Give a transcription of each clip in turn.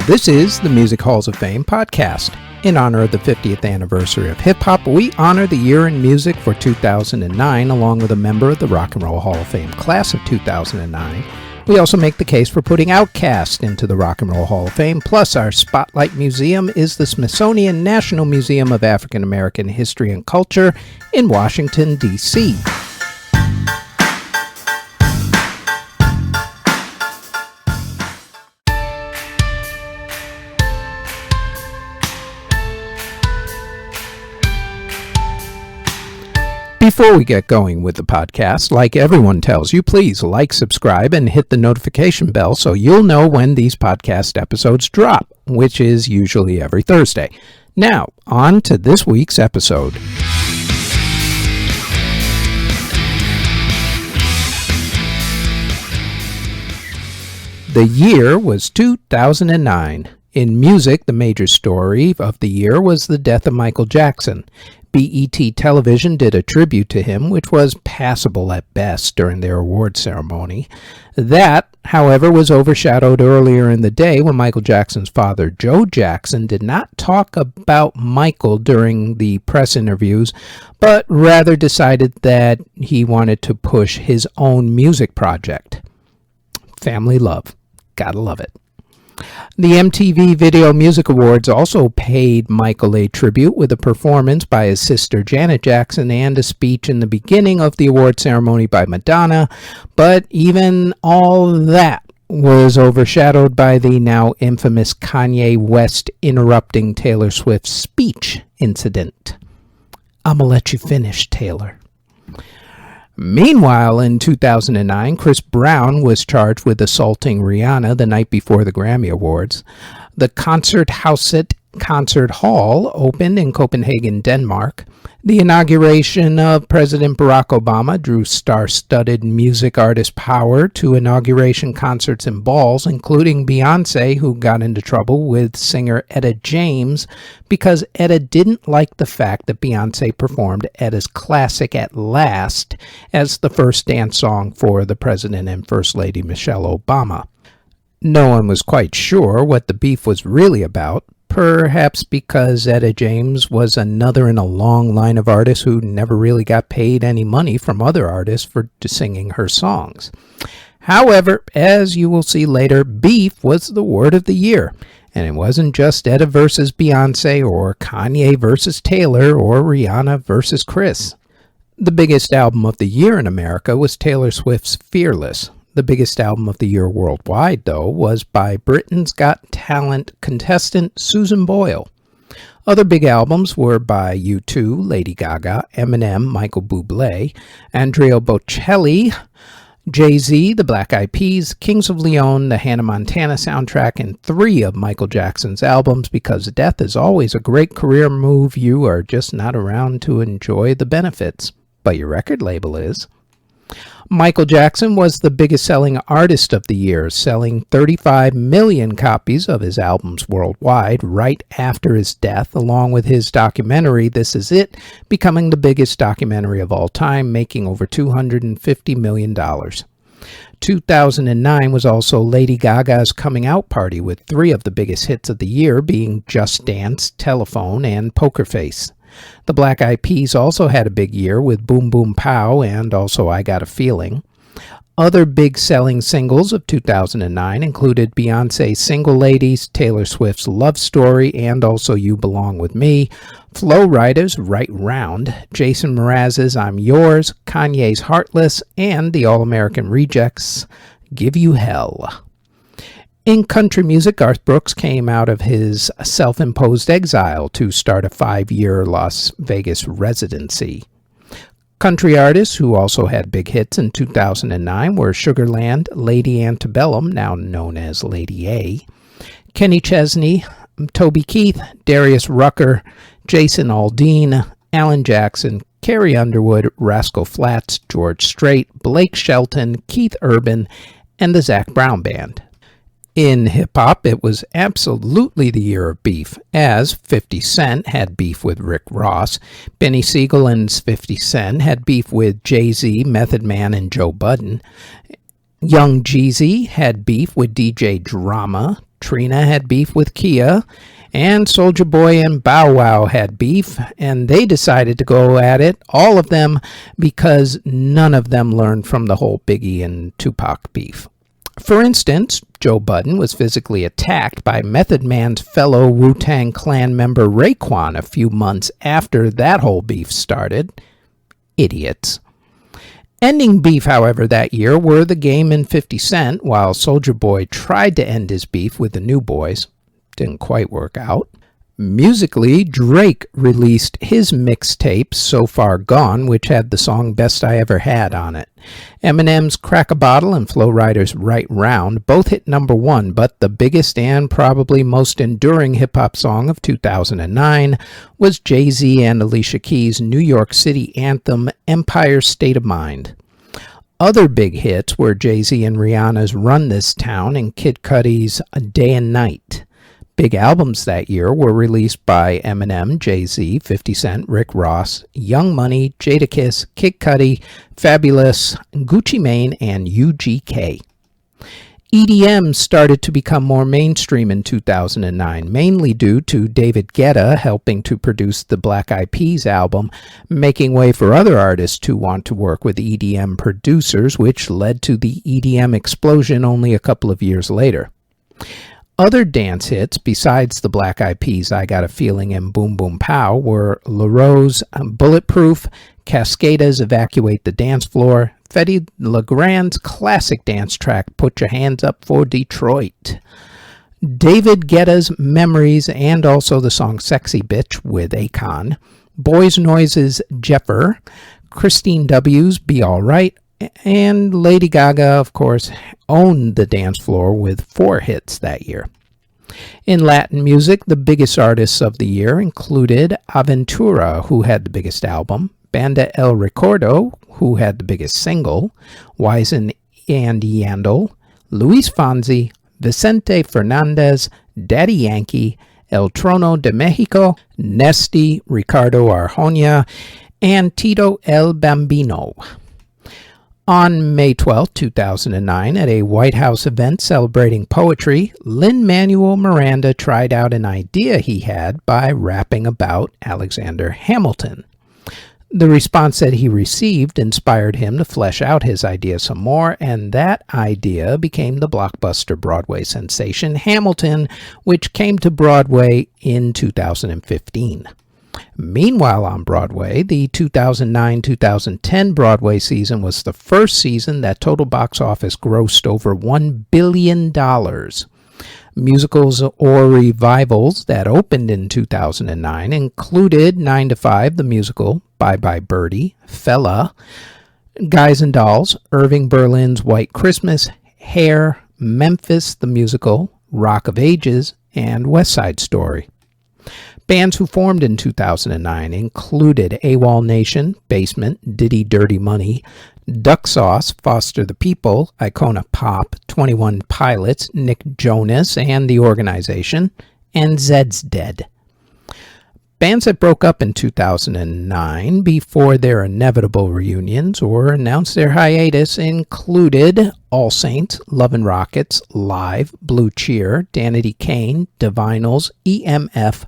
This is the Music Halls of Fame podcast. In honor of the 50th anniversary of hip-hop, we honor the year in music for 2009 along with a member of the Rock and Roll Hall of Fame class of 2009. We also make the case for putting Outkast into the Rock and Roll Hall of Fame. Plus, our Spotlight Museum is the Smithsonian National Museum of African American History and Culture in Washington, D.C. Before we get going with the podcast, like everyone tells you, please like, subscribe, and hit the notification bell so you'll know when these podcast episodes drop, which is usually every Thursday. Now, on to this week's episode. The year was 2009. In music, the major story of the year was the death of Michael Jackson. BET Television did a tribute to him, which was passable at best during their award ceremony. That, however, was overshadowed earlier in the day when Michael Jackson's father, Joe Jackson, did not talk about Michael during the press interviews, but rather decided that he wanted to push his own music project. Family love. Gotta love it. The MTV Video Music Awards also paid Michael a tribute with a performance by his sister Janet Jackson and a speech in the beginning of the award ceremony by Madonna, but even all that was overshadowed by the now infamous Kanye West interrupting Taylor Swift's speech incident. I'm gonna let you finish, Taylor. Meanwhile, in 2009, Chris Brown was charged with assaulting Rihanna the night before the Grammy Awards. The Concerthuset Concert Hall opened in Copenhagen, Denmark. The inauguration of President Barack Obama drew star-studded music artist power to inauguration concerts and balls, including Beyoncé, who got into trouble with singer Etta James because Etta didn't like the fact that Beyoncé performed Etta's classic At Last as the first dance song for the President and First Lady Michelle Obama. No one was quite sure what the beef was really about, perhaps because Etta James was another in a long line of artists who never really got paid any money from other artists for singing her songs. However, as you will see later, beef was the word of the year, and it wasn't just Etta versus Beyoncé or Kanye versus Taylor or Rihanna versus Chris. The biggest album of the year in America was Taylor Swift's Fearless. The biggest album of the year worldwide, though, was by Britain's Got Talent contestant Susan Boyle. Other big albums were by U2, Lady Gaga, Eminem, Michael Bublé, Andrea Bocelli, Jay-Z, the Black Eyed Peas, Kings of Leon, the Hannah Montana soundtrack, and 3 of Michael Jackson's albums. Because death is always a great career move, you are just not around to enjoy the benefits, but your record label is. Michael Jackson was the biggest selling artist of the year, selling 35 million copies of his albums worldwide right after his death, along with his documentary, This Is It, becoming the biggest documentary of all time, making over $250 million. 2009 was also Lady Gaga's coming out party, with 3 of the biggest hits of the year being Just Dance, Telephone, and Poker Face. The Black Eyed Peas also had a big year with Boom Boom Pow and also I Got a Feeling. Other big selling singles of 2009 included Beyoncé's Single Ladies, Taylor Swift's Love Story, and also You Belong With Me, Flo Rida's Right Round, Jason Mraz's I'm Yours, Kanye's Heartless, and the All-American Rejects' Give You Hell. In country music, Garth Brooks came out of his self-imposed exile to start a 5-year Las Vegas residency. Country artists who also had big hits in 2009 were Sugar Land, Lady Antebellum, now known as Lady A, Kenny Chesney, Toby Keith, Darius Rucker, Jason Aldean, Alan Jackson, Carrie Underwood, Rascal Flatts, George Strait, Blake Shelton, Keith Urban, and the Zac Brown Band. In hip-hop, it was absolutely the year of beef, as 50 Cent had beef with Rick Ross, Benny Siegel and 50 Cent had beef with Jay-Z, Method Man, and Joe Budden, Young Jeezy had beef with DJ Drama, Trina had beef with Kia, and Soulja Boy and Bow Wow had beef, and they decided to go at it, all of them, because none of them learned from the whole Biggie and Tupac beef. For instance, Joe Budden was physically attacked by Method Man's fellow Wu-Tang Clan member Raekwon a few months after that whole beef started. Idiots. Ending beef, however, that year were The Game and 50 Cent, while Soulja Boy tried to end his beef with the New Boys. Didn't quite work out. Musically, Drake released his mixtape, So Far Gone, which had the song Best I Ever Had on it. Eminem's Crack a Bottle and Flo Rida's Right Round both hit #1, but the biggest and probably most enduring hip-hop song of 2009 was Jay-Z and Alicia Keys' New York City anthem, Empire State of Mind. Other big hits were Jay-Z and Rihanna's Run This Town and Kid Cudi's Day and Night. Big albums that year were released by Eminem, Jay-Z, 50 Cent, Rick Ross, Young Money, Jadakiss, Kid Cudi, Fabulous, Gucci Mane, and UGK. EDM started to become more mainstream in 2009, mainly due to David Guetta helping to produce the Black Eyed Peas album, making way for other artists who want to work with EDM producers, which led to the EDM explosion only a couple of years later. Other dance hits besides the Black Eyed Peas' I Got a Feeling and Boom Boom Pow were LaRoe's Bulletproof, Cascada's Evacuate the Dance Floor, Fetty Legrand's classic dance track Put Your Hands Up for Detroit, David Guetta's Memories and also the song Sexy Bitch with Akon, Boys Noise's Jeffer, Christine W's Be Alright, and Lady Gaga, of course, owned the dance floor with 4 hits that year. In Latin music, the biggest artists of the year included Aventura, who had the biggest album, Banda El Recuerdo, who had the biggest single, Wisin and Yandel, Luis Fonsi, Vicente Fernandez, Daddy Yankee, El Trono de Mexico, Nesty, Ricardo Arjona, and Tito El Bambino. On May 12, 2009, at a White House event celebrating poetry, Lin-Manuel Miranda tried out an idea he had by rapping about Alexander Hamilton. The response that he received inspired him to flesh out his idea some more, and that idea became the blockbuster Broadway sensation Hamilton, which came to Broadway in 2015. Meanwhile, on Broadway, the 2009-2010 Broadway season was the first season that total box office grossed over $1 billion. Musicals or revivals that opened in 2009 included 9 to 5, the musical, Bye Bye Birdie, Fella, Guys and Dolls, Irving Berlin's White Christmas, Hair, Memphis, the musical, Rock of Ages, and West Side Story. Bands who formed in 2009 included AWOL Nation, Basement, Diddy Dirty Money, Duck Sauce, Foster the People, Icona Pop, 21 Pilots, Nick Jonas and the Organization, and Zed's Dead. Bands that broke up in 2009 before their inevitable reunions or announced their hiatus included All Saints, Love and Rockets, Live, Blue Cheer, Danity Kane, Divinals, EMF,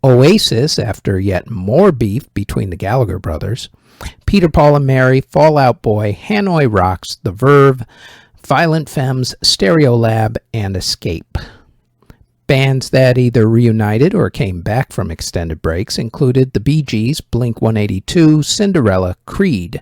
Oasis after yet more beef between the Gallagher brothers, Peter, Paul and Mary, Fall Out Boy, Hanoi Rocks, The Verve, Violent Femmes, Stereolab, and Escape. Bands that either reunited or came back from extended breaks included the Bee Gees, Blink-182, Cinderella, Creed,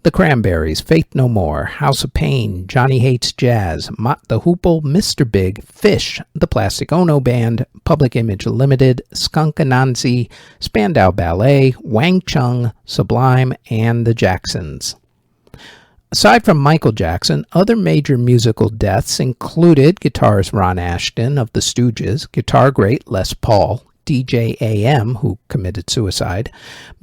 The Cranberries, Faith No More, House of Pain, Johnny Hates Jazz, Mott the Hoople, Mr. Big, Fish, The Plastic Ono Band, Public Image Limited, Skunk Anansi, Spandau Ballet, Wang Chung, Sublime, and the Jacksons. Aside from Michael Jackson, other major musical deaths included guitarist Ron Ashton of the Stooges, guitar great Les Paul, DJ AM, who committed suicide,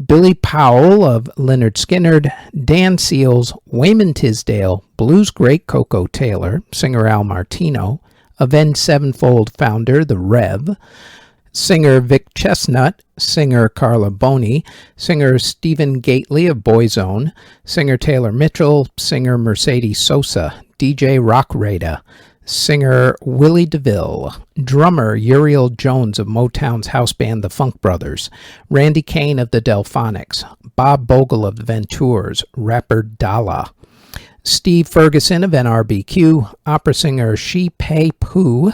Billy Powell of Lynyrd Skynyrd, Dan Seals, Wayman Tisdale, blues great Coco Taylor, singer Al Martino, Avenged Sevenfold founder The Rev, singer Vic Chestnut, singer Carla Boney, singer Stephen Gately of Boyzone, singer Taylor Mitchell, singer Mercedes Sosa, DJ Rock Rada, Singer Willie DeVille, drummer Uriel Jones of Motown's house band The Funk Brothers, Randy Kane of the Delphonics, Bob Bogle of the Ventures, rapper Dala, Steve Ferguson of NRBQ, opera singer Shi Pei Poo,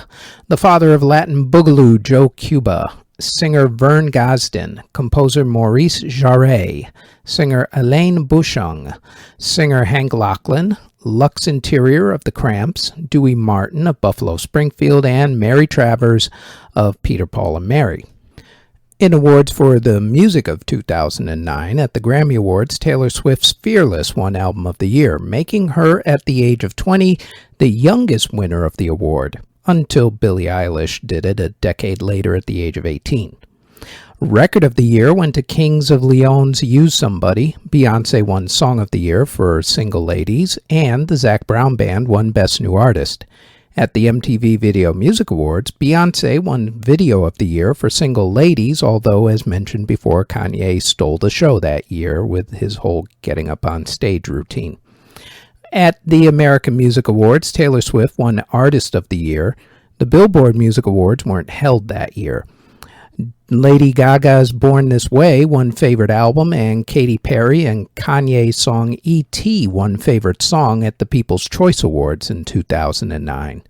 the father of Latin Boogaloo Joe Cuba, singer Vern Gosden, composer Maurice Jarre, singer Elaine Bouchon, singer Hank Lachlan, Lux Interior of the Cramps, Dewey Martin of Buffalo Springfield, and Mary Travers of Peter, Paul, and Mary. In awards for the music of 2009, at the Grammy Awards, Taylor Swift's Fearless won Album of the Year, making her, at the age of 20, the youngest winner of the award, until Billie Eilish did it a decade later at the age of 18. Record of the Year went to Kings of Leon's Use Somebody. Beyoncé won Song of the Year for Single Ladies, and the Zac Brown Band won Best New Artist. At the MTV Video Music Awards, Beyoncé won Video of the Year for Single Ladies, although, as mentioned before, Kanye stole the show that year with his whole getting up on stage routine. At the American Music Awards, Taylor Swift won Artist of the Year. The Billboard Music Awards weren't held that year. Lady Gaga's Born This Way won Favorite Album, and Katy Perry and Kanye's song E.T. won Favorite Song at the People's Choice Awards in 2009.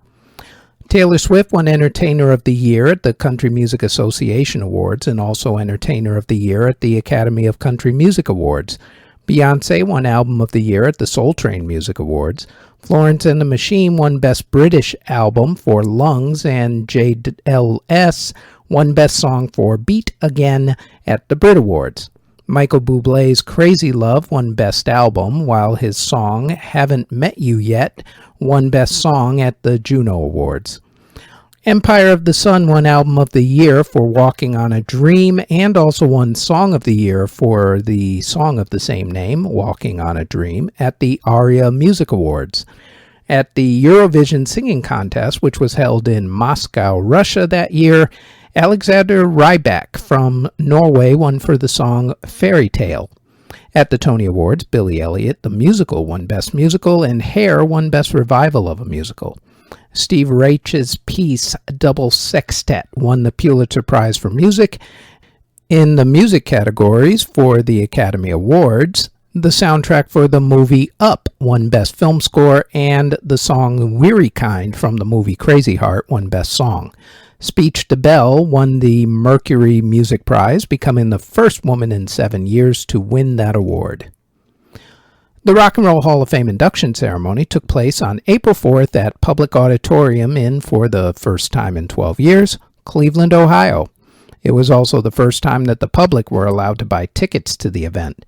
Taylor Swift won Entertainer of the Year at the Country Music Association Awards and also Entertainer of the Year at the Academy of Country Music Awards. Beyoncé won Album of the Year at the Soul Train Music Awards. Florence and the Machine won Best British Album for Lungs, and JLS won Best Song for Beat Again at the Brit Awards. Michael Bublé's Crazy Love won Best Album, while his song Haven't Met You Yet won Best Song at the Juno Awards. Empire of the Sun won Album of the Year for Walking on a Dream, and also won Song of the Year for the song of the same name, Walking on a Dream, at the ARIA Music Awards. At the Eurovision Singing Contest, which was held in Moscow, Russia that year, Alexander Rybak from Norway won for the song Fairy Tale. At the Tony Awards, Billy Elliot, the musical, won Best Musical, and Hair won Best Revival of a Musical. Steve Reich's piece Double Sextet won the Pulitzer Prize for Music. In the music categories for the Academy Awards, the soundtrack for the movie Up won Best Film Score, and the song Weary Kind from the movie Crazy Heart won Best Song. Speech DeBelle won the Mercury Music Prize, becoming the first woman in 7 years to win that award. The Rock and Roll Hall of Fame induction ceremony took place on April 4th at Public Auditorium in, for the first time in 12 years, Cleveland, Ohio. It was also the first time that the public were allowed to buy tickets to the event.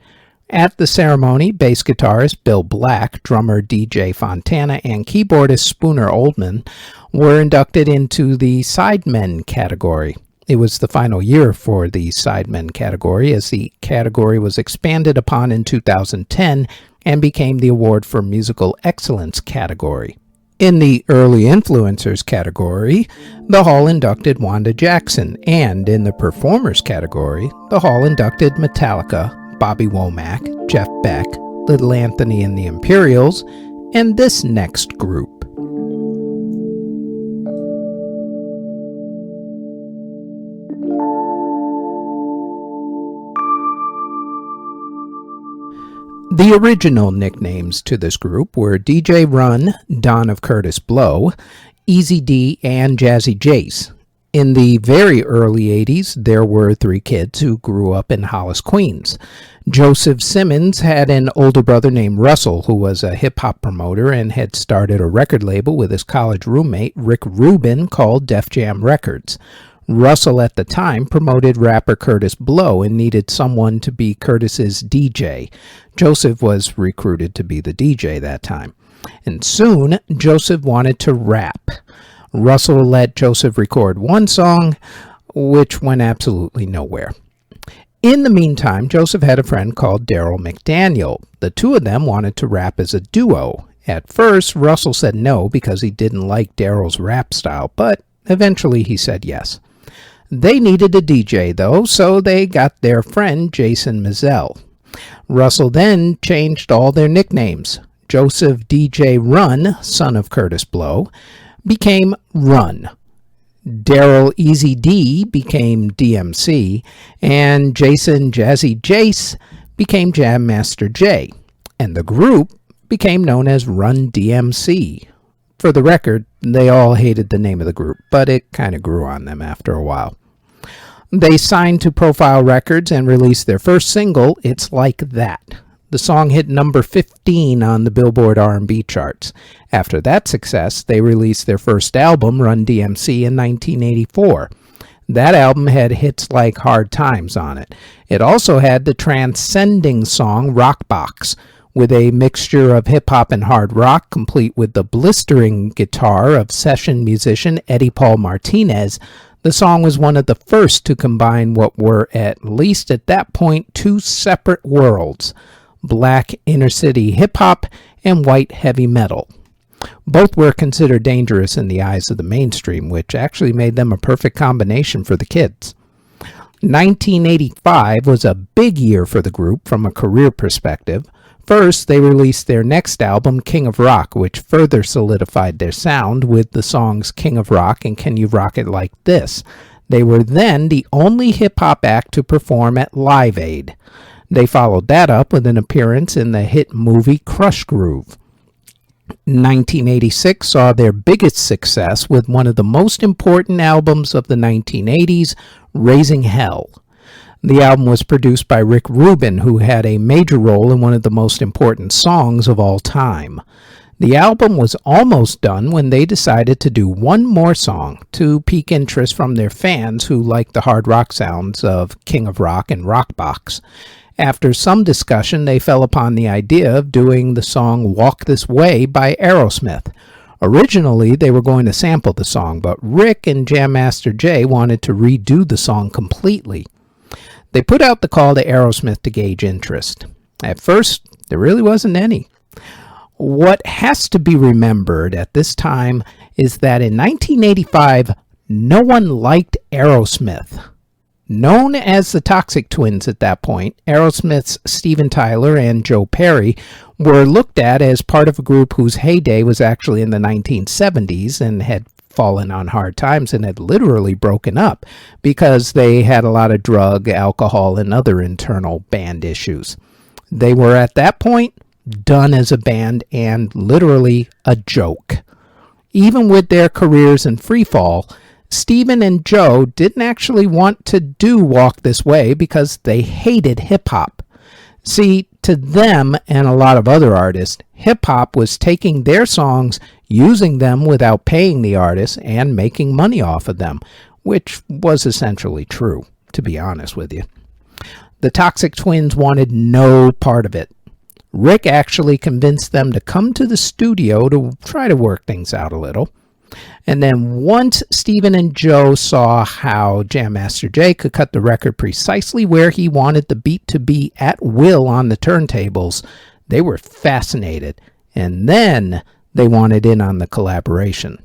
At the ceremony, bass guitarist Bill Black, drummer DJ Fontana, and keyboardist Spooner Oldham were inducted into the Sidemen category. It was the final year for the Sidemen category, as the category was expanded upon in 2010 and became the Award for Musical Excellence category. In the Early Influencers category, the Hall inducted Wanda Jackson, and in the Performers category, the Hall inducted Metallica, Bobby Womack, Jeff Beck, Little Anthony and the Imperials, and this next group. The original nicknames to this group were DJ Run, Don of Curtis Blow, Easy D, and Jazzy Jace. In the very early 80s, there were 3 kids who grew up in Hollis, Queens. Joseph Simmons had an older brother named Russell, who was a hip-hop promoter and had started a record label with his college roommate, Rick Rubin, called Def Jam Records. Russell, at the time, promoted rapper Curtis Blow and needed someone to be Curtis's DJ. Joseph was recruited to be the DJ that time. And soon, Joseph wanted to rap. Russell let Joseph record one song, which went absolutely nowhere. In the meantime, Joseph had a friend called Daryl McDaniel. The two of them wanted to rap as a duo. At first, Russell said no because he didn't like Daryl's rap style, but eventually he said yes. They needed a DJ, though, so they got their friend Jason Mizell. Russell then changed all their nicknames. Joseph DJ Run, son of Curtis Blow, became Run. Daryl Easy D became DMC, and Jason Jazzy Jace became Jam Master Jay, and the group became known as Run DMC. For the record, they all hated the name of the group, but it kind of grew on them after a while. They signed to Profile Records and released their first single, It's Like That. The song hit number 15 on the Billboard R&B charts. After that success, they released their first album, Run DMC, in 1984. That album had hits like Hard Times on it. It also had the transcending song Rock Box, with a mixture of hip-hop and hard rock, complete with the blistering guitar of session musician Eddie Paul Martinez. The song was one of the first to combine what were, at least at that point, two separate worlds: black inner-city hip-hop and white heavy metal. Both were considered dangerous in the eyes of the mainstream, which actually made them a perfect combination for the kids. 1985 was a big year for the group from a career perspective. First, they released their next album, King of Rock, which further solidified their sound with the songs King of Rock and Can You Rock It Like This. They were then the only hip-hop act to perform at Live Aid. They followed that up with an appearance in the hit movie Crush Groove. 1986 saw their biggest success with one of the most important albums of the 1980s, Raising Hell. The album was produced by Rick Rubin, who had a major role in one of the most important songs of all time. The album was almost done when they decided to do one more song to pique interest from their fans who liked the hard rock sounds of King of Rock and Rock Box. After some discussion, they fell upon the idea of doing the song Walk This Way by Aerosmith. Originally, they were going to sample the song, but Rick and Jam Master Jay wanted to redo the song completely. They put out the call to Aerosmith to gauge interest. At first, there really wasn't any. What has to be remembered at this time is that in 1985, no one liked Aerosmith. Known as the Toxic Twins at that point, Aerosmith's Steven Tyler and Joe Perry were looked at as part of a group whose heyday was actually in the 1970s and had fallen on hard times and had literally broken up because they had a lot of drug, alcohol, and other internal band issues. They were at that point done as a band and literally a joke. Even with their careers in free fall, Steven and Joe didn't actually want to do Walk This Way because they hated hip-hop. See, to them and a lot of other artists, hip-hop was taking their songs, using them without paying the artists, and making money off of them, which was essentially true, to be honest with you. The Toxic Twins wanted no part of it. Rick actually convinced them to come to the studio to try to work things out a little. And then once Steven and Joe saw how Jam Master Jay could cut the record precisely where he wanted the beat to be at will on the turntables, they were fascinated, and then they wanted in on the collaboration.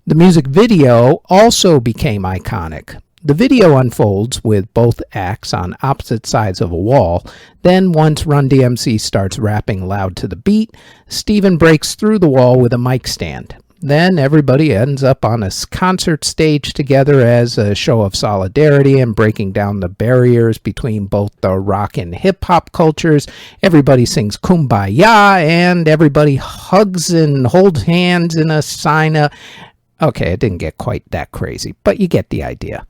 The music video also became iconic. The video unfolds with both acts on opposite sides of a wall. Then once Run DMC starts rapping loud to the beat, Steven breaks through the wall with a mic stand. Then everybody ends up on a concert stage together as a show of solidarity and breaking down the barriers between both the rock and hip-hop cultures. Everybody sings Kumbaya, and everybody hugs and holds hands in a sign of... Okay, it didn't get quite that crazy, but you get the idea.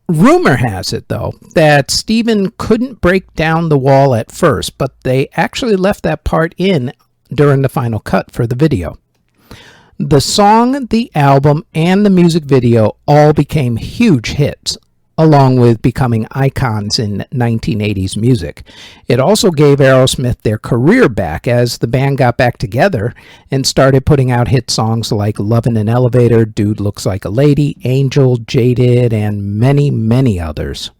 Rumor has it, though, that Steven couldn't break down the wall at first, but they actually left that part in during the final cut for the video. The song, the album, and the music video all became huge hits, along with becoming icons in 1980s music. It also gave Aerosmith their career back as the band got back together and started putting out hit songs like Lovin' an Elevator, Dude Looks Like a Lady, Angel, Jaded, and many, many others.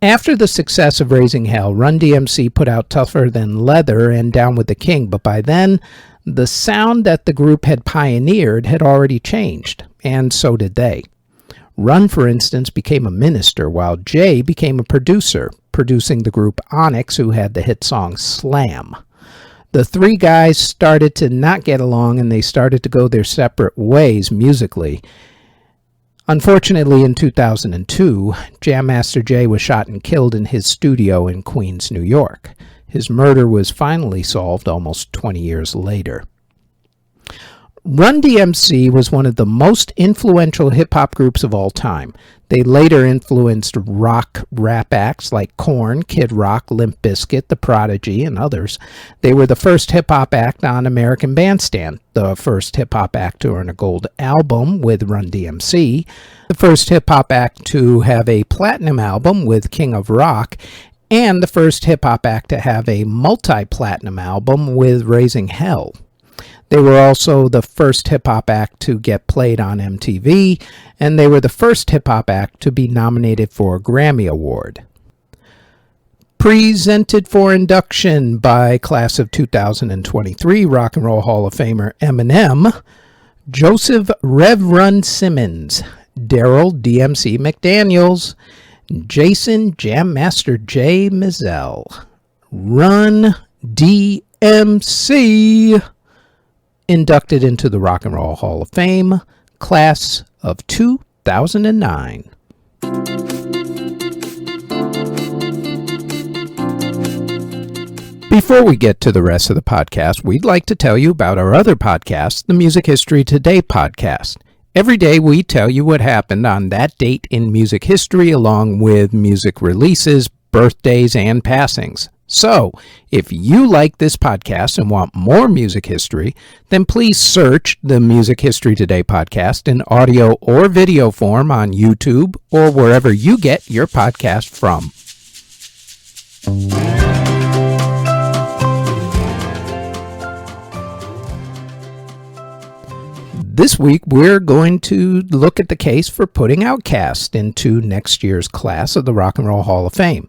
After the success of Raising Hell, Run DMC put out Tougher Than Leather and Down with the King, but by then, the sound that the group had pioneered had already changed, and so did they. Run, for instance, became a minister, while Jay became a producer, producing the group Onyx, who had the hit song Slam. The three guys started to not get along, and they started to go their separate ways musically. Unfortunately, in 2002, Jam Master Jay was shot and killed in his studio in Queens, New York. His murder was finally solved almost 20 years later. Run DMC was one of the most influential hip-hop groups of all time. They later influenced rock rap acts like Korn, Kid Rock, Limp Bizkit, The Prodigy, and others. They were the first hip-hop act on American Bandstand, the first hip-hop act to earn a gold album with Run DMC, the first hip-hop act to have a platinum album with King of Rock, and the first hip-hop act to have a multi-platinum album with Raising Hell. They were also the first hip-hop act to get played on MTV, and they were the first hip-hop act to be nominated for a Grammy Award. Presented for induction by class of 2023 Rock and Roll Hall of Famer Eminem, Joseph Rev Run Simmons, Daryl DMC McDaniels, Jason Jam Master J. Mizell. Run DMC. Inducted into the Rock and Roll Hall of Fame, class of 2009. Before we get to the rest of the podcast, we'd like to tell you about our other podcast, the Music History Today podcast. Every day we tell you what happened on that date in music history, along with music releases, birthdays, and passings. So, if you like this podcast and want more music history, then please search the Music History Today podcast in audio or video form on YouTube or wherever you get your podcast from. This week, we're going to look at the case for putting Outkast into next year's class of the Rock and Roll Hall of Fame.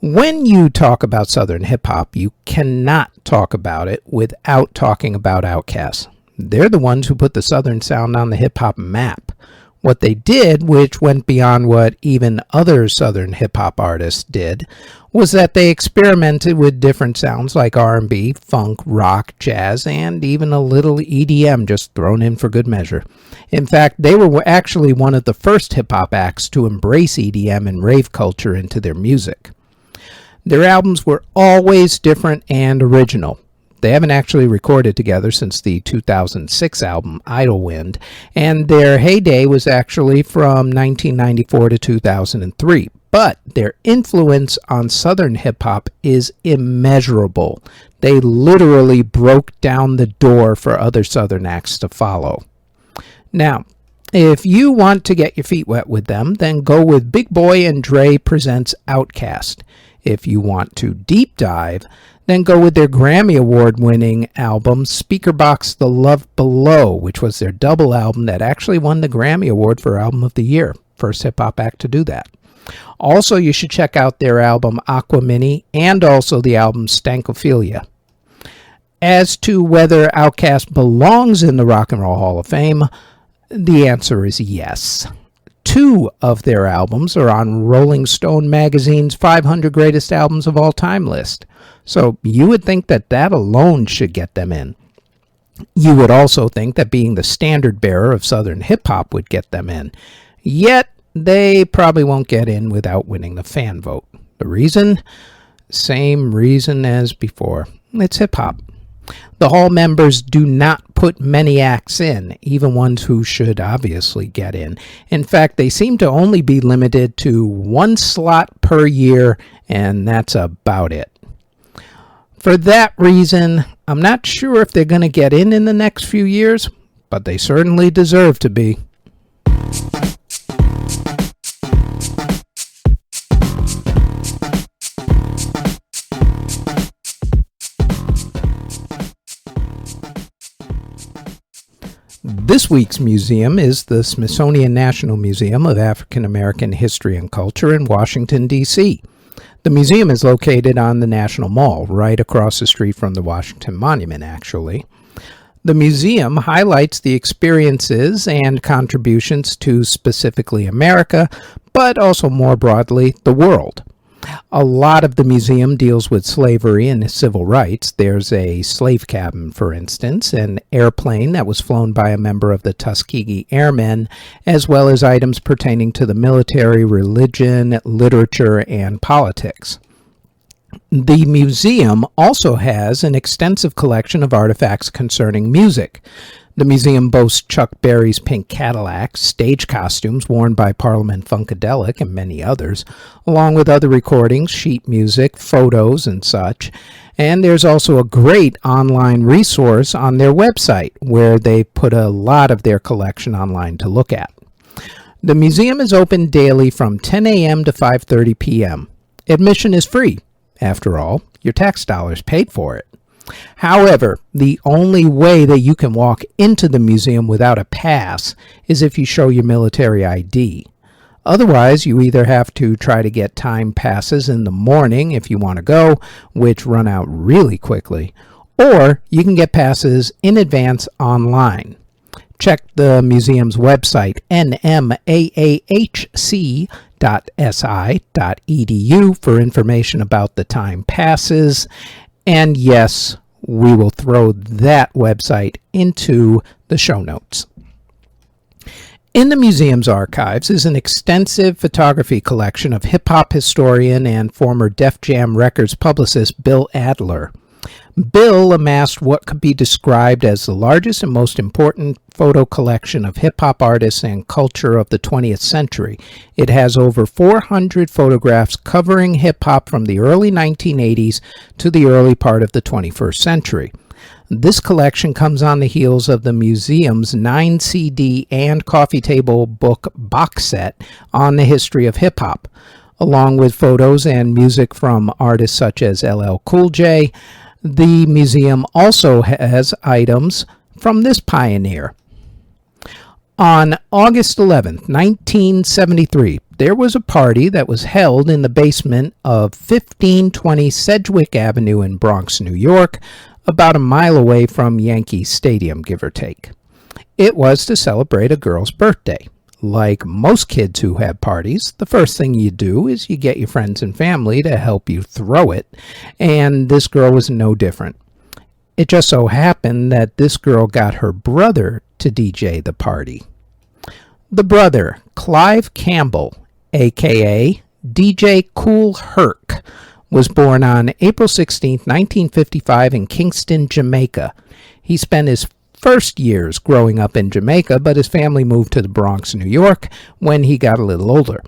When you talk about Southern hip-hop, you cannot talk about it without talking about Outkast. They're the ones who put the Southern sound on the hip-hop map. What they did, which went beyond what even other Southern hip-hop artists did, was that they experimented with different sounds like R&B, funk, rock, jazz, and even a little EDM just thrown in for good measure. In fact, they were actually one of the first hip-hop acts to embrace EDM and rave culture into their music. Their albums were always different and original. They haven't actually recorded together since the 2006 album Idlewind, and their heyday was actually from 1994 to 2003. But their influence on Southern hip-hop is immeasurable. They literally broke down the door for other Southern acts to follow. Now, if you want to get your feet wet with them, then go with Big Boy and Dre Presents Outkast. If you want to deep dive, then go with their Grammy Award-winning album, Speakerboxxx The Love Below, which was their double album that actually won the Grammy Award for Album of the Year. First hip-hop act to do that. Also, you should check out their album Aquamini and also the album Stankophilia. As to whether Outkast belongs in the Rock and Roll Hall of Fame, the answer is yes. 2 of their albums are on Rolling Stone magazine's 500 Greatest Albums of All Time list. So you would think that that alone should get them in. You would also think that being the standard bearer of Southern hip-hop would get them in. Yet, they probably won't get in without winning the fan vote. The reason? Same reason as before. It's hip-hop. The Hall members do not put many acts in, even ones who should obviously get in. In fact, they seem to only be limited to 1 slot per year, and that's about it. For that reason, I'm not sure if they're going to get in the next few years, but they certainly deserve to be. This week's museum is the Smithsonian National Museum of African American History and Culture in Washington, D.C. The museum is located on the National Mall, right across the street from the Washington Monument, actually. The museum highlights the experiences and contributions to specifically America, but also more broadly, the world. A lot of the museum deals with slavery and civil rights. There's a slave cabin, for instance, an airplane that was flown by a member of the Tuskegee Airmen, as well as items pertaining to the military, religion, literature, and politics. The museum also has an extensive collection of artifacts concerning music. The museum boasts Chuck Berry's pink Cadillac, stage costumes worn by Parliament Funkadelic, and many others, along with other recordings, sheet music, photos, and such. And there's also a great online resource on their website where they put a lot of their collection online to look at. The museum is open daily from 10 a.m. to 5:30 p.m. Admission is free. After all, your tax dollars paid for it. However, the only way that you can walk into the museum without a pass is if you show your military ID. Otherwise, you either have to try to get time passes in the morning if you want to go, which run out really quickly, or you can get passes in advance online. Check the museum's website, nmaahc.si.edu, for information about the time passes. And yes, we will throw that website into the show notes. In the museum's archives is an extensive photography collection of hip-hop historian and former Def Jam Records publicist Bill Adler. Bill amassed what could be described as the largest and most important photo collection of hip-hop artists and culture of the 20th century. It has over 400 photographs covering hip-hop from the early 1980s to the early part of the 21st century. This collection comes on the heels of the museum's 9 CD and coffee table book box set on the history of hip-hop, along with photos and music from artists such as LL Cool J. The museum also has items from this pioneer. On August 11th, 1973, there was a party that was held in the basement of 1520 Sedgwick Avenue in Bronx, New York, about a mile away from Yankee Stadium, give or take. It was to celebrate a girl's birthday. Like most kids who have parties, the first thing you do is you get your friends and family to help you throw it, and this girl was no different. It just so happened that this girl got her brother to DJ the party. The brother, Clive Campbell, aka DJ Kool Herc, was born on April 16, 1955 in Kingston, Jamaica. He spent his first years growing up in Jamaica, but his family moved to the Bronx, New York, when he got a little older.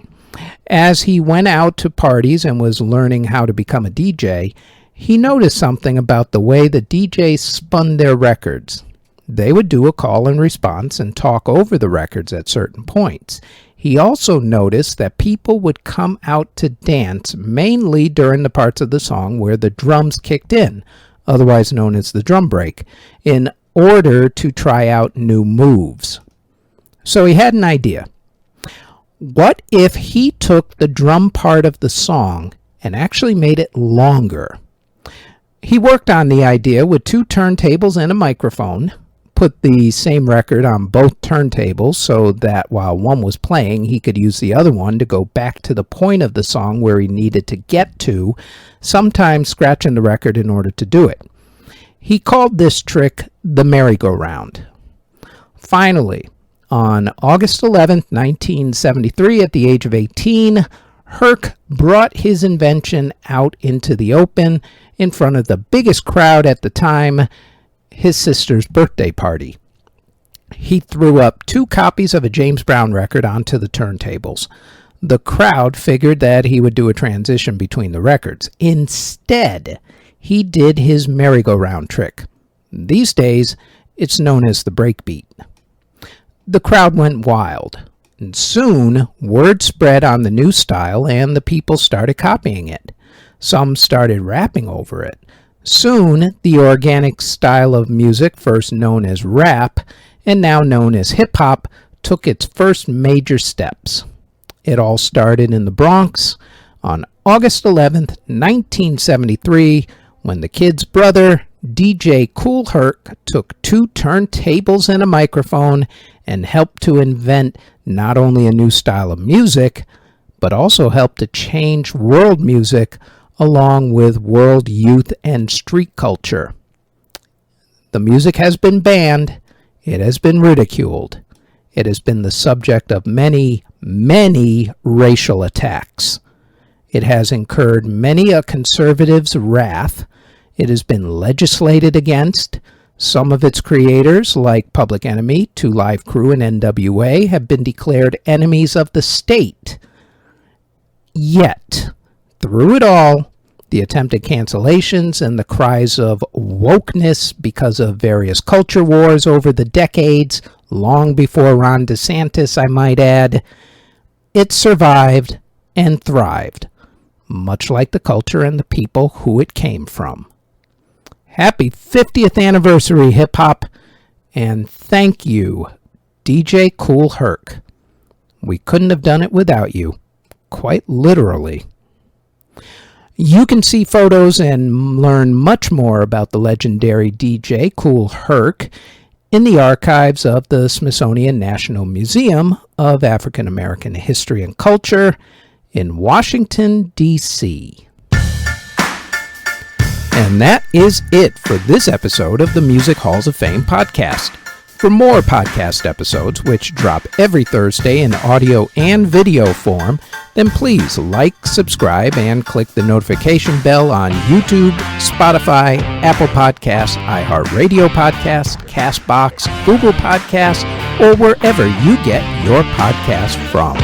As he went out to parties and was learning how to become a DJ, he noticed something about the way the DJs spun their records. They would do a call and response and talk over the records at certain points. He also noticed that people would come out to dance mainly during the parts of the song where the drums kicked in, otherwise known as the drum break, in order to try out new moves. So he had an idea. What if he took the drum part of the song and actually made it longer? He worked on the idea with 2 turntables and a microphone, put the same record on both turntables so that while one was playing, he could use the other one to go back to the point of the song where he needed to get to, sometimes scratching the record in order to do it. He called this trick the merry-go-round. Finally, on August 11, 1973, at the age of 18, Herc brought his invention out into the open in front of the biggest crowd at the time, his sister's birthday party. He threw up 2 copies of a James Brown record onto the turntables. The crowd figured that he would do a transition between the records. Instead, he did his merry-go-round trick. These days, it's known as the breakbeat. The crowd went wild, and soon word spread on the new style and the people started copying it. Some started rapping over it. Soon, the organic style of music, first known as rap and now known as hip-hop, took its first major steps. It all started in the Bronx on August 11th, 1973, when the kid's brother, DJ Kool Herc, took 2 turntables and a microphone and helped to invent not only a new style of music, but also helped to change world music along with world youth and street culture. The music has been banned. It has been ridiculed. It has been the subject of many, many racial attacks. It has incurred many a conservative's wrath. It has been legislated against. Some of its creators, like Public Enemy, Two Live Crew, and NWA, have been declared enemies of the state. Yet, through it all, the attempted cancellations and the cries of wokeness because of various culture wars over the decades, long before Ron DeSantis, I might add, it survived and thrived, much like the culture and the people who it came from. Happy 50th anniversary, hip-hop, and thank you, DJ Kool Herc. We couldn't have done it without you, quite literally. You can see photos and learn much more about the legendary DJ Kool Herc in the archives of the Smithsonian National Museum of African American History and Culture in Washington, D.C. And that is it for this episode of the Music Halls of Fame podcast. For more podcast episodes, which drop every Thursday in audio and video form, then please like, subscribe, and click the notification bell on YouTube, Spotify, Apple Podcasts, iHeartRadio Podcasts, CastBox, Google Podcasts, or wherever you get your podcast from.